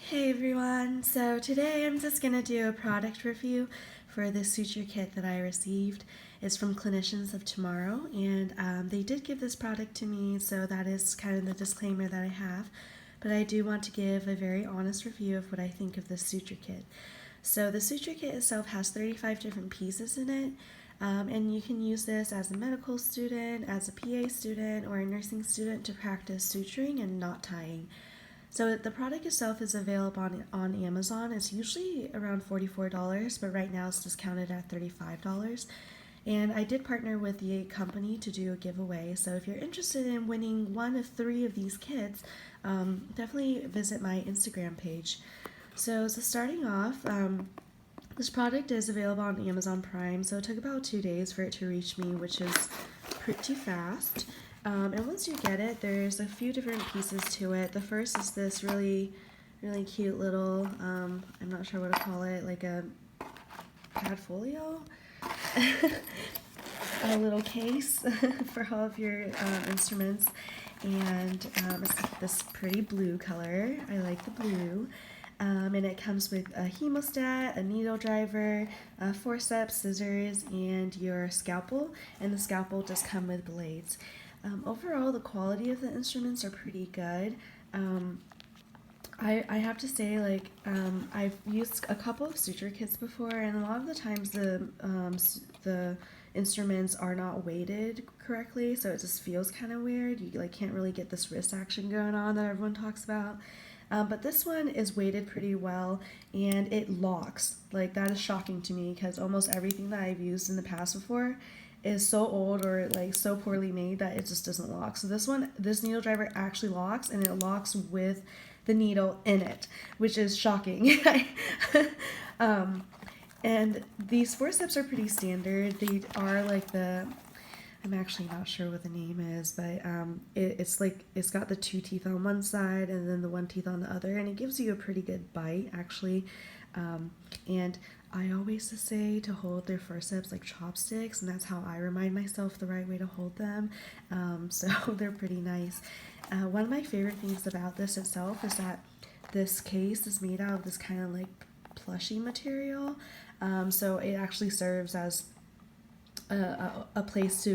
Hey everyone, so today I'm just going to do a product review for this suture kit that I received. It's from Clinicians of Tomorrow, and they did give this product to me, so that is kind of the disclaimer that I have. But I do want to give a very honest review of what I think of this suture kit. So the suture kit itself has 35 different pieces in it, and you can use this as a medical student, as a PA student, or a nursing student to practice suturing and knot tying. So the product itself is available on Amazon. It's usually around $44, but right now it's discounted at $35. And I did partner with the company to do a giveaway. So if you're interested in winning one of 3 of these kits, definitely visit my Instagram page. So starting off, this product is available on Amazon Prime. So it took about 2 days for it to reach me, which is pretty fast. And once you get it, there's a few different pieces to it. The first is this really cute little, I'm not sure what to call it, like a padfolio? A little case for all of your instruments. And it's this pretty blue color. I like the blue. And it comes with a hemostat, a needle driver, forceps, scissors, and your scalpel. And the scalpel does come with blades. Overall, the quality of the instruments are pretty good. I have to say, like, I've used a couple of suture kits before, and a lot of the times the instruments are not weighted correctly, so it just feels kind of weird. You like can't really get this wrist action going on that everyone talks about. But this one is weighted pretty well, and it locks. Like, that is shocking to me because almost everything that I've used in the past before is so old or like so poorly made that it just doesn't lock. So this needle driver actually locks, and it locks with the needle in it, which is shocking. And these forceps are pretty standard. They are like I'm actually not sure what the name is, but it's like it's got the 2 teeth on one side and then the 1 teeth on the other, and it gives you a pretty good bite actually. And I always say to hold their forceps like chopsticks, and that's how I remind myself the right way to hold them. So they're pretty nice. One of my favorite things about this itself is that this case is made out of this kind of like plushy material. So it actually serves as a place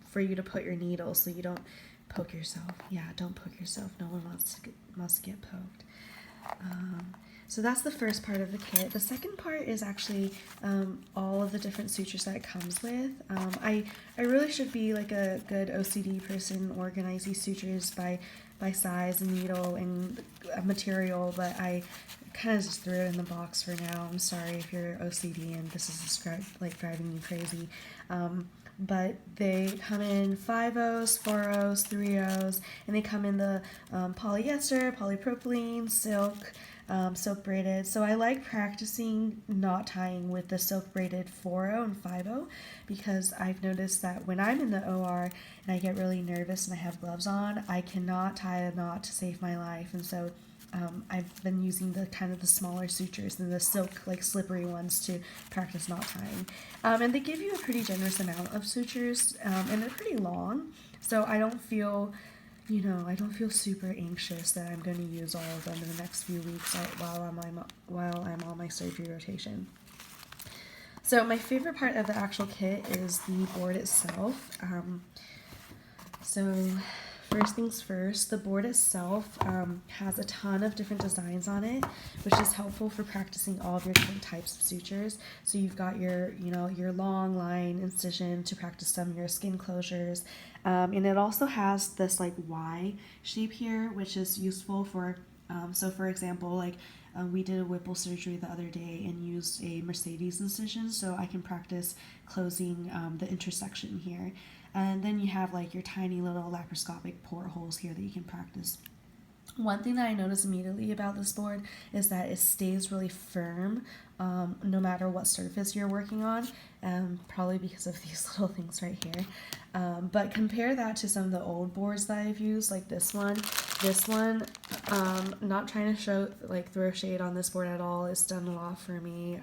for you to put your needle, so you don't poke yourself. Yeah, don't poke yourself. No one wants to get poked. So that's the first part of the kit. The second part is actually all of the different sutures that it comes with. I really should be like a good OCD person, organize these sutures by size and needle and material, but I kind of just threw it in the box for now. I'm sorry if you're OCD and this is like driving you crazy. But they come in 5/0s, 4/0s, 3/0s, and they come in the polyester, polypropylene, silk, silk braided. So I like practicing knot tying with the silk braided 4/0 and 5/0 because I've noticed that when I'm in the OR and I get really nervous and I have gloves on, I cannot tie a knot to save my life. And so I've been using the kind of the smaller sutures than the silk, like slippery ones to practice knot tying. And they give you a pretty generous amount of sutures, and they're pretty long, so I don't feel super anxious that I'm going to use all of them in the next few weeks while I'm on my surgery rotation. So my favorite part of the actual kit is the board itself. So first things first, the board itself has a ton of different designs on it, which is helpful for practicing all of your different types of sutures. So you've got your long line incision to practice some of your skin closures. And it also has this like Y shape here, which is useful for, so for example, like we did a Whipple surgery the other day and used a Mercedes incision, so I can practice closing the intersection here. And then you have like your tiny little laparoscopic portholes here that you can practice. One thing that I noticed immediately about this board is that it stays really firm no matter what surface you're working on, probably because of these little things right here. But compare that to some of the old boards that I've used, like this one. Not trying to throw shade on this board at all. It's done a lot for me.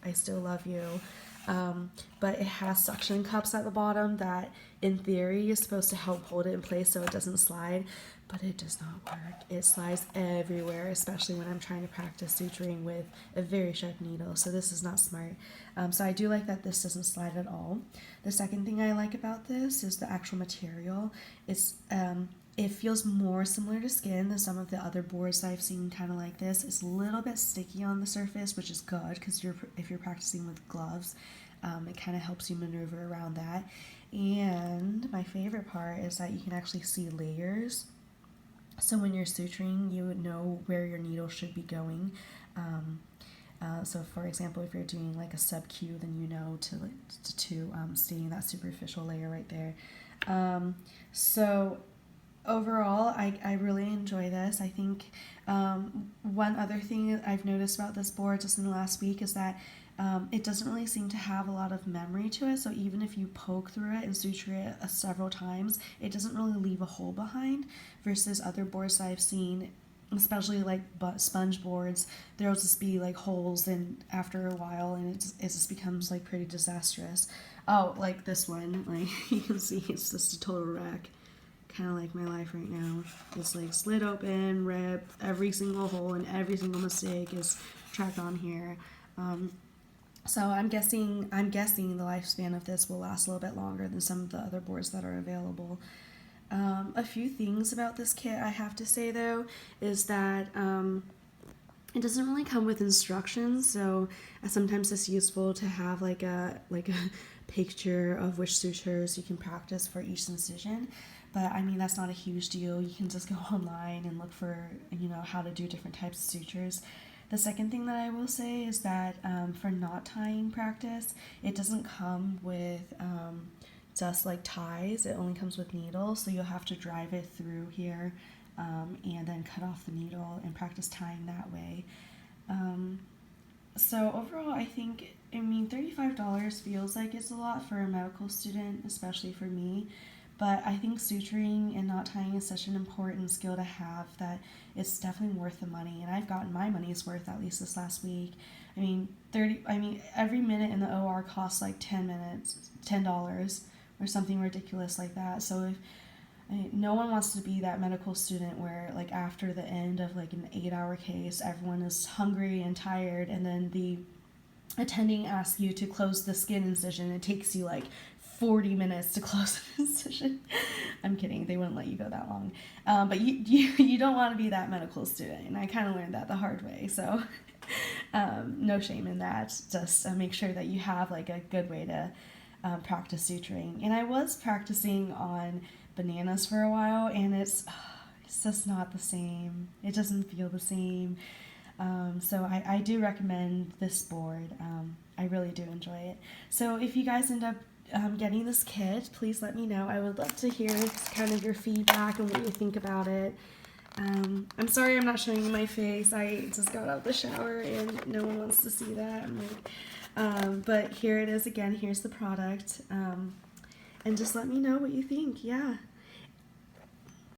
I still love you. but it has suction cups at the bottom that in theory is supposed to help hold it in place so it doesn't slide, but it does not work. It slides everywhere, especially when I'm trying to practice suturing with a very sharp needle, so this is not smart. So I do like that this doesn't slide at all. The second thing I like about this is the actual material. It feels more similar to skin than some of the other boards that I've seen kind of like this. It's a little bit sticky on the surface, which is good because if you're practicing with gloves, it kind of helps you maneuver around that. And my favorite part is that you can actually see layers. So when you're suturing, you would know where your needle should be going. So for example, if you're doing like a sub-Q, then you know to stain that superficial layer right there. So overall, I really enjoy this. I think one other thing I've noticed about this board just in the last week is that it doesn't really seem to have a lot of memory to it, so even if you poke through it and suture it several times, it doesn't really leave a hole behind, versus other boards that I've seen, especially like sponge boards, there'll just be like holes and after a while, and it just becomes like pretty disastrous. Oh, like this one, like you can see it's just a total wreck. Kind of like my life right now. It's like slid open, ripped, every single hole and every single mistake is tracked on here. So I'm guessing the lifespan of this will last a little bit longer than some of the other boards that are available. A few things about this kit I have to say though is that it doesn't really come with instructions, so sometimes it's useful to have like a picture of which sutures you can practice for each incision. But I mean, that's not a huge deal. You can just go online and look for, how to do different types of sutures. The second thing that I will say is that for knot tying practice, it doesn't come with just like ties. It only comes with needles, so you'll have to drive it through here and then cut off the needle and practice tying that way. So overall, I mean, $35 feels like it's a lot for a medical student, especially for me. But I think suturing and knot tying is such an important skill to have that it's definitely worth the money. And I've gotten my money's worth at least this last week. I mean, every minute in the OR costs like $10 or something ridiculous like that. So no one wants to be that medical student where like after the end of like an 8-hour case, everyone is hungry and tired, and then the attending asks you to close the skin incision. It takes you like 40 minutes to close an incision. I'm kidding, they wouldn't let you go that long. But you don't want to be that medical student, and I kind of learned that the hard way, so no shame in that. Just make sure that you have like a good way to practice suturing. And I was practicing on bananas for a while, and it's just not the same. It doesn't feel the same. So I do recommend this board. I really do enjoy it. So if you guys end up getting this kit, please let me know. I would love to hear kind of your feedback and what you think about it. I'm sorry I'm not showing you my face. I just got out of the shower and no one wants to see that. But here it is again. Here's the product. And just let me know what you think. Yeah.